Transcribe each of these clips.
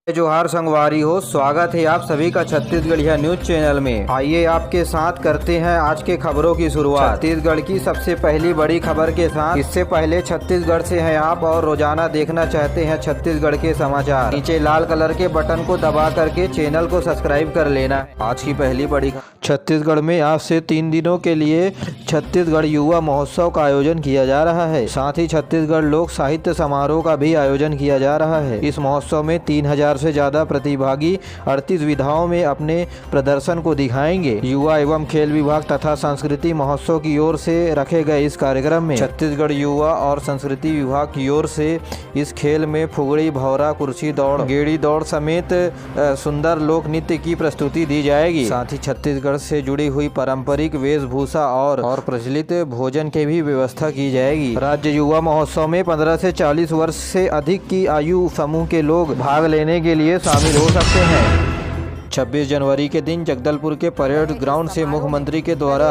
जोहार संगवारी हो, स्वागत है आप सभी का छत्तीसगढ़िया न्यूज चैनल में। आइए आपके साथ करते हैं आज के खबरों की शुरुआत छत्तीसगढ़ की सबसे पहली बड़ी खबर के साथ। इससे पहले छत्तीसगढ़ से हैं आप और रोजाना देखना चाहते हैं छत्तीसगढ़ के समाचार, नीचे लाल कलर के बटन को दबा करके चैनल को सब्सक्राइब कर लेना। आज की पहली बड़ी छत्तीसगढ़ में आज से 3 दिनों के लिए छत्तीसगढ़ युवा महोत्सव का आयोजन किया जा रहा है। साथ ही छत्तीसगढ़ लोक साहित्य समारोह का भी आयोजन किया जा रहा है। इस महोत्सव में 3000 से ज्यादा प्रतिभागी 38 विधाओं में अपने प्रदर्शन को दिखाएंगे। युवा एवं खेल विभाग तथा संस्कृति महोत्सव की ओर से रखे गए इस कार्यक्रम में छत्तीसगढ़ युवा और संस्कृति विभाग की ओर से इस खेल में फुगड़ी, भौरा, कुर्सी दौड़, गेड़ी दौड़ समेत सुंदर लोक नृत्य की प्रस्तुति दी जाएगी। साथ ही छत्तीसगढ़ से जुड़ी हुई पारंपरिक वेशभूषा और प्रचलित भोजन की भी व्यवस्था की जाएगी। राज्य युवा महोत्सव में 15 से 40 वर्ष से अधिक की आयु समूह के लोग भाग लेने के लिए शामिल हो सकते हैं। 26 जनवरी के दिन जगदलपुर के परेड ग्राउंड से मुख्यमंत्री के द्वारा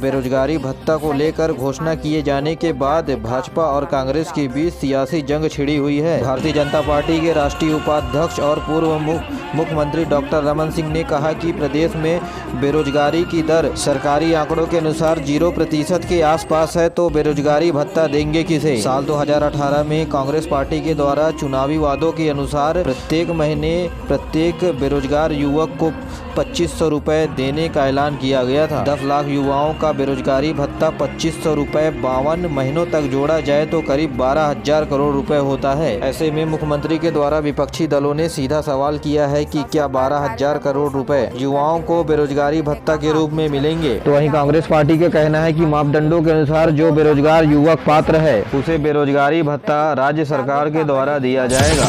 बेरोजगारी भत्ता को लेकर घोषणा किए जाने के बाद भाजपा और कांग्रेस के बीच सियासी जंग छिड़ी हुई है। भारतीय जनता पार्टी के राष्ट्रीय उपाध्यक्ष और पूर्व मुख्यमंत्री डॉक्टर रमन सिंह ने कहा कि प्रदेश में बेरोजगारी की दर सरकारी आंकड़ों के अनुसार 0% के आसपास है, तो बेरोजगारी भत्ता देंगे किसे। साल 2018 में कांग्रेस पार्टी के द्वारा चुनावी वादों के अनुसार प्रत्येक महीने प्रत्येक बेरोजगार युवक को 2500 रुपए देने का ऐलान किया गया था। 10 लाख युवाओं का बेरोजगारी भत्ता 2500 रुपए 52 महीनों तक जोड़ा जाए तो करीब 12,000 करोड़ रुपए होता है। ऐसे में मुख्यमंत्री के द्वारा विपक्षी दलों ने सीधा सवाल किया है कि क्या 12,000 करोड़ रुपए युवाओं को बेरोजगारी भत्ता के रूप में मिलेंगे। तो वहीं कांग्रेस पार्टी का कहना है कि मापदंडों के अनुसार जो बेरोजगार युवक पात्र है उसे बेरोजगारी भत्ता राज्य सरकार के द्वारा दिया जाएगा।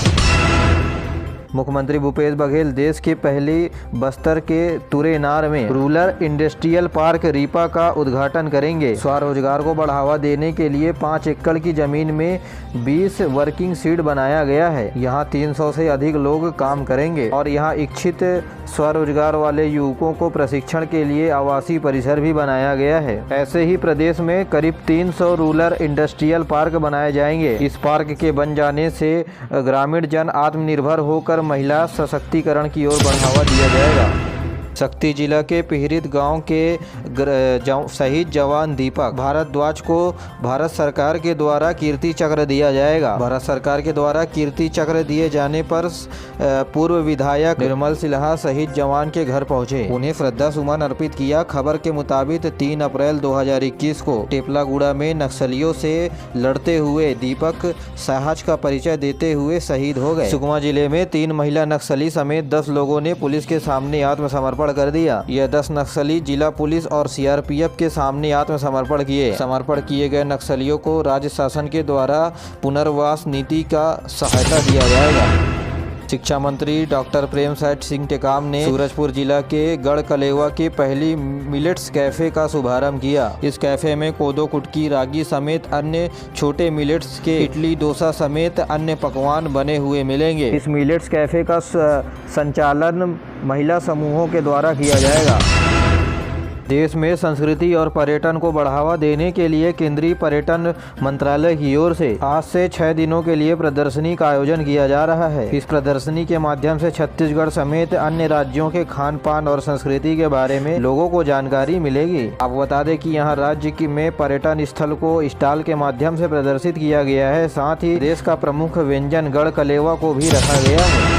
मुख्यमंत्री भूपेश बघेल देश के पहले बस्तर के तुरेनार में रूरल इंडस्ट्रियल पार्क रीपा का उद्घाटन करेंगे। स्वरोजगार को बढ़ावा देने के लिए 5 एकड़ की जमीन में 20 वर्किंग सीट बनाया गया है। यहाँ 300 से अधिक लोग काम करेंगे और यहाँ इच्छित स्वरोजगार वाले युवकों को प्रशिक्षण के लिए आवासीय परिसर भी बनाया गया है। ऐसे ही प्रदेश में करीब 300 रूरल इंडस्ट्रियल पार्क बनाए जाएंगे। इस पार्क के बन जाने से ग्रामीण जन आत्मनिर्भर होकर महिला सशक्तिकरण की ओर बढ़ावा दिया जाएगा। शक्ति जिला के पिहरित गांव के शहीद जवान दीपक भारद्वाज को भारत सरकार के द्वारा कीर्ति चक्र दिया जाएगा। भारत सरकार के द्वारा कीर्ति चक्र दिए जाने पर पूर्व विधायक निर्मल सिन्हा शहीद जवान के घर पहुंचे, उन्हें श्रद्धा सुमन अर्पित किया। खबर के मुताबिक 3 अप्रैल 2021 को टेपलागुड़ा में नक्सलियों से लड़ते हुए दीपक साहस का परिचय देते हुए शहीद हो गए। सुकमा जिले में 3 महिला नक्सली समेत 10 लोगों ने पुलिस के सामने आत्मसमर्पण कर दिया। यह 10 नक्सली जिला पुलिस और सीआरपीएफ के सामने आत्मसमर्पण किए। समर्पण किए गए नक्सलियों को राज्य शासन के द्वारा पुनर्वास नीति का सहायता दिया जाएगा। शिक्षा मंत्री डॉक्टर प्रेमसाय सिंह टेकाम ने सूरजपुर जिला के गढ़कलेवा के पहली मिलेट्स कैफे का शुभारंभ किया। इस कैफे में कोदो, कुटकी, रागी समेत अन्य छोटे मिलेट्स के इडली, डोसा समेत अन्य पकवान बने हुए मिलेंगे। इस मिलेट्स कैफे का संचालन महिला समूहों के द्वारा किया जाएगा। देश में संस्कृति और पर्यटन को बढ़ावा देने के लिए केंद्रीय पर्यटन मंत्रालय की ओर से आज से 6 दिनों के लिए प्रदर्शनी का आयोजन किया जा रहा है। इस प्रदर्शनी के माध्यम से छत्तीसगढ़ समेत अन्य राज्यों के खान पान और संस्कृति के बारे में लोगों को जानकारी मिलेगी। आपको बता दें कि यहाँ राज्य में पर्यटन स्थल को स्टॉल के माध्यम से प्रदर्शित किया गया है। साथ ही देश का प्रमुख व्यंजन गढ़कलेवा को भी रखा गया है।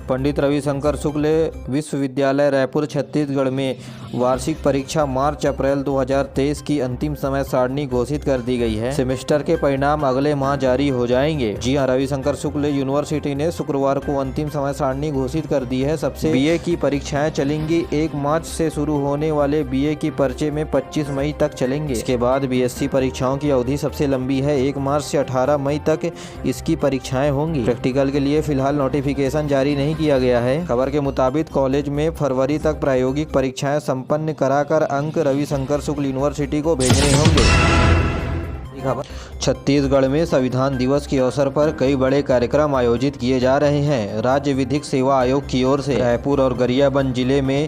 पंडित रविशंकर शुक्ल विश्वविद्यालय रायपुर छत्तीसगढ़ में वार्षिक परीक्षा मार्च-अप्रैल 2023 की अंतिम समय सारणी घोषित कर दी गई है। सेमेस्टर के परिणाम अगले माह जारी हो जाएंगे। जी हां, रविशंकर शुक्ल यूनिवर्सिटी ने शुक्रवार को अंतिम समय सारणी घोषित कर दी है। सबसे बीए की परीक्षाएं चलेंगी। 1 मार्च से शुरू होने वाले बीए की पर्चे में 25 मई तक चलेंगे। इसके बाद बीएससी परीक्षाओं की अवधि सबसे लंबी है। 1 मार्च से 18 मई तक इसकी परीक्षाएं होंगी। प्रैक्टिकल के लिए फिलहाल नोटिफिकेशन जारी नहीं किया गया है। खबर के मुताबिक कॉलेज में फरवरी तक प्रायोगिक परीक्षाएं संपन्न कराकर अंक रविशंकर शुक्ल यूनिवर्सिटी को भेजने होंगे। छत्तीसगढ़ में संविधान दिवस के अवसर पर कई बड़े कार्यक्रम आयोजित किए जा रहे हैं। राज्य विधिक सेवा आयोग की ओर से रायपुर और गरियाबंद जिले में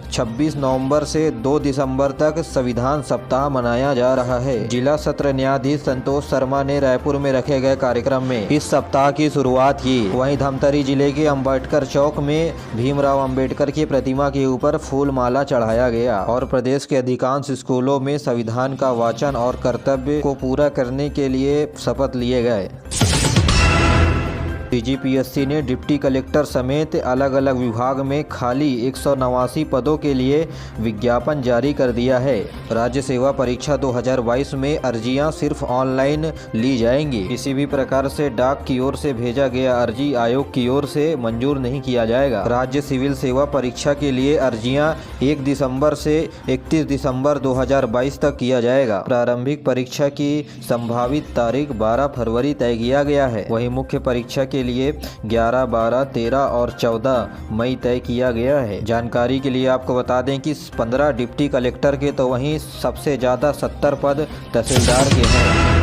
26 नवंबर से 2 दिसंबर तक संविधान सप्ताह मनाया जा रहा है। जिला सत्र न्यायाधीश संतोष शर्मा ने रायपुर में रखे गए कार्यक्रम में इस सप्ताह की शुरुआत की। वहीं धमतरी जिले के अम्बेडकर चौक में भीमराव अंबेडकर की प्रतिमा के ऊपर फूल माला चढ़ाया गया और प्रदेश के अधिकांश स्कूलों में संविधान का वाचन और कर्तव्य को पूरा करने के लिए शपथ लिए गए। DGPSC ने डिप्टी कलेक्टर समेत अलग अलग विभाग में खाली 189 पदों के लिए विज्ञापन जारी कर दिया है। राज्य सेवा परीक्षा 2022 में अर्जियां सिर्फ ऑनलाइन ली जाएंगी। किसी भी प्रकार से डाक की ओर से भेजा गया अर्जी आयोग की ओर से मंजूर नहीं किया जाएगा। राज्य सिविल सेवा परीक्षा के लिए अर्जियां 1 दिसंबर से 31 दिसंबर 2022 तक किया जाएगा। प्रारंभिक परीक्षा की संभावित तारीख 12 फरवरी तय किया गया है। वहीं मुख्य परीक्षा के लिए 11, 12, 13 और 14 मई तय किया गया है। जानकारी के लिए आपको बता दें कि 15 डिप्टी कलेक्टर के तो वहीं सबसे ज़्यादा 70 पद तहसीलदार के हैं।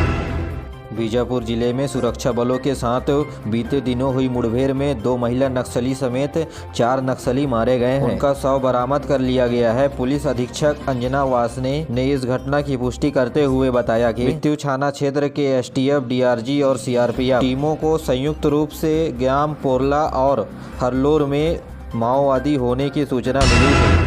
बीजापुर जिले में सुरक्षा बलों के साथ बीते दिनों हुई मुठभेड़ में 2 महिला नक्सली समेत 4 नक्सली मारे गए हैं। उनका शव बरामद कर लिया गया है। पुलिस अधीक्षक अंजना वासने ने इस घटना की पुष्टि करते हुए बताया कि मृत्यु थाना क्षेत्र के STF, DRG और CRPF टीमों को संयुक्त रूप से ग्याम, पोरला और हरलोर में माओवादी होने की सूचना मिली थी।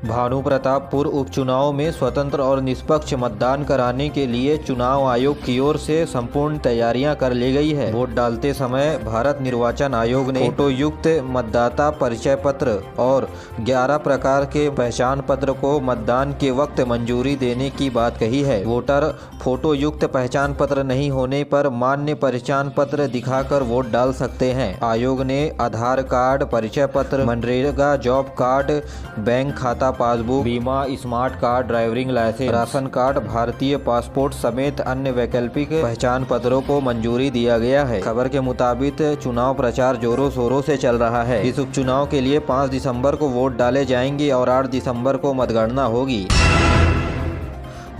भानु प्रतापपुर उपचुनाव में स्वतंत्र और निष्पक्ष मतदान कराने के लिए चुनाव आयोग की ओर से संपूर्ण तैयारियां कर ली गई है। वोट डालते समय भारत निर्वाचन आयोग ने फोटो युक्त मतदाता परिचय पत्र और 11 प्रकार के पहचान पत्र को मतदान के वक्त मंजूरी देने की बात कही है। वोटर फोटो युक्त पहचान पत्र नहीं होने पर मान्य पहचान पत्र दिखाकर वोट डाल सकते हैं। आयोग ने आधार कार्ड, परिचय पत्र, मनरेगा जॉब कार्ड, बैंक खाता पासबुक, बीमा, smart card, driving licence, ration card, भारतीय पासपोर्ट समेत अन्य वैकल्पिक पहचान पत्रों को मंजूरी दिया गया है। खबर के मुताबिक चुनाव प्रचार जोरों शोरों से चल रहा है। इस उपचुनाव के लिए 5 दिसंबर को वोट डाले जाएंगे और 8 दिसंबर को मतगणना होगी।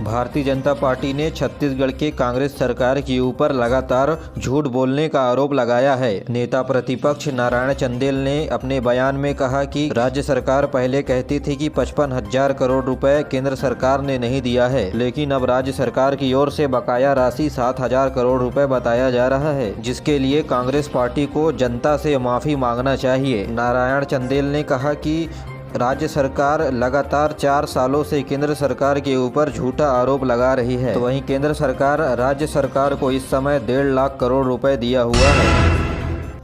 भारतीय जनता पार्टी ने छत्तीसगढ़ के कांग्रेस सरकार के ऊपर लगातार झूठ बोलने का आरोप लगाया है। नेता प्रतिपक्ष नारायण चंदेल ने अपने बयान में कहा कि राज्य सरकार पहले कहती थी कि 55,000 करोड़ रुपए केंद्र सरकार ने नहीं दिया है, लेकिन अब राज्य सरकार की ओर से बकाया राशि 7,000 करोड़ रुपए बताया जा रहा है, जिसके लिए कांग्रेस पार्टी को जनता से माफी मांगना चाहिए। नारायण चंदेल ने कहा कि राज्य सरकार लगातार 4 सालों से केंद्र सरकार के ऊपर झूठा आरोप लगा रही है, तो वहीं केंद्र सरकार राज्य सरकार को इस समय 1.5 लाख करोड़ रुपए दिया हुआ है।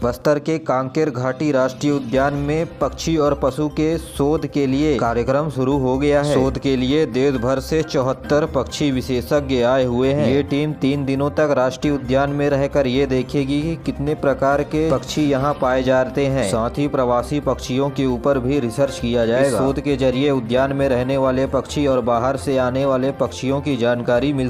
बस्तर के कांकेर घाटी राष्ट्रीय उद्यान में पक्षी और पशु के शोध के लिए कार्यक्रम शुरू हो गया है। शोध के लिए देश भर से 74 पक्षी विशेषज्ञ आए हुए हैं। ये टीम 3 दिनों तक राष्ट्रीय उद्यान में रहकर ये देखेगी कि कितने प्रकार के पक्षी यहाँ पाए जाते हैं। साथ ही प्रवासी पक्षियों के ऊपर भी रिसर्च किया जाएगा। शोध के जरिए उद्यान में रहने वाले पक्षी और बाहर से आने वाले पक्षियों की जानकारी मिल